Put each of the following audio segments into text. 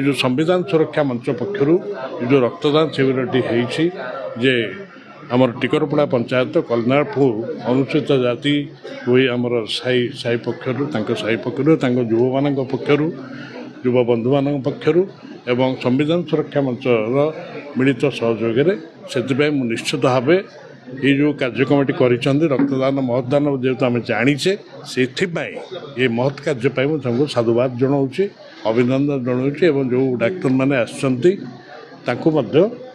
जो संविधान सुरक्षा मंच पक्षर जो रक्तदान शिविरटी जे आमर टिकरपड़ा पंचायत कल्याणपुर अनुसूचित जाति हुई आमर साई पक्षर साई पक्षर युव मान पक्षर युव बंधु मान पक्षर एवं संविधान सुरक्षा मंचर मिलित सहयोग से निश्चित भाव ये जो कार्य कमिटी कर रक्तदान महत्दान जेहेतु आम जाचे से ये महत् कार्य मुझे साधुवाद जनाऊँच अभिनंदन जनाऊँ जो डाक्तर मैंने आसुँच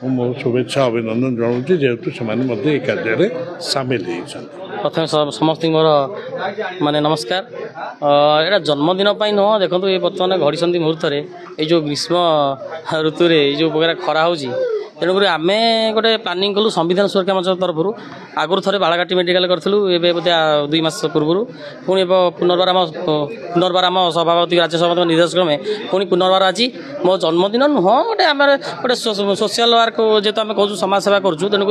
मो शुभेच्छा अभिनंदन जनाऊँ जेहेतु से कार्य सामिल होती प्रथम समस्त मोर माने नमस्कार एटा जन्मदिन नुह देखो ये बर्तमान घड़ी मुहूर्त ये जो ग्रीष्म ऋतु जो प्रकार खरा हो तेणुक आम गोटे प्लानिंग कलु संविधान सुरक्षा मंच तरफ आगुरी थे बालाघाटी मेडिकल करूँ बोधे 2 मास पूर्व पुणी पुनर्बार आम सभापति राज्य सभापति निर्देश क्रमे पुणी पुनर्बार आज मो जन्मदिन नुह गोटे आम गोटे सोशल वर्क जेहतु आम कहूँ समाज सेवा करूँ तेणुक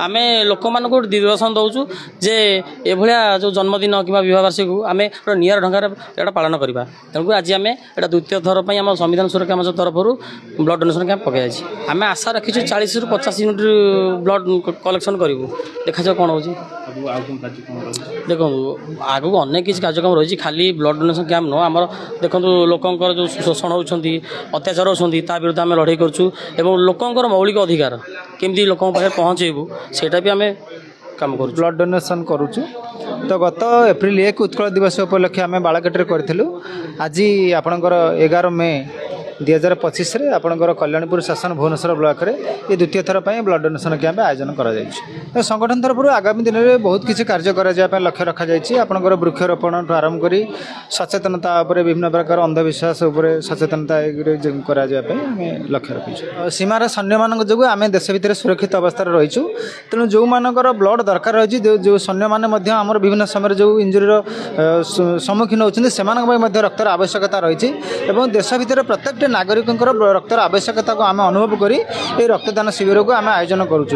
आम लोक मान दिग्दर्शन दौचु जे एभलिया जो जन्मदिन कि विवाह वार्षिक आम गोटे नियर ढंग पालन करवा तेणुक आज आम एटा द्वितीय थर पर आम संविधान सुरक्षा मंच तरफ ब्लड डोनेशन कैंप पकड़ आम आशा रखी 40 ରୁ 50 यूनिट ब्लड कलेक्शन करूँ देखा जाओ कौन हो देखो आगू अनेक किसी कार्यक्रम रही खाली ब्लड डोनेशन कैंप नुह आम देखो लोकंर जो शोषण होती अत्याचार होती विरुद्ध आम लड़ाई करूँ लोकंर मौलिक अधिकार केमती लोक पाखे पहुँचेबू सेटा भी आम काम कर ब्लड डोनेशन करुचु तो गत एप्रिल 1 उत्कल दिवस उपलक्षे आम बालाघाटी करथिलु आज आपणकर 11 मे 2025 आपणकर कल्याणपुर शासन भुवनेश्वर ब्लॉक रे ये द्वितीय थर पर ब्लड डोनेशन कैंप आयोजन कर संगठन तरफ आगामी दिन में बहुत किसी कार्य कर लक्ष्य रखा आपणकर वृक्षरोपण आरंभ कर सचेतनता विभिन्न प्रकार अंधविश्वास सचेतनता लक्ष्य रखी सीमार सैन्य मान जो आम देश भितर सुरक्षित अवस्था रहीचु तेणु जो मानकर ब्लड दरकार रही जो सैन्य मैंने आम विभिन्न समय जो इंजुरीर सम्मुखीन होती से रक्तर आवश्यकता रही देश भितर प्रत्येक नागरिक रक्तर आवश्यकता को आम अनुभव कर रक्तदान शिविर को आम आयोजन करूँ।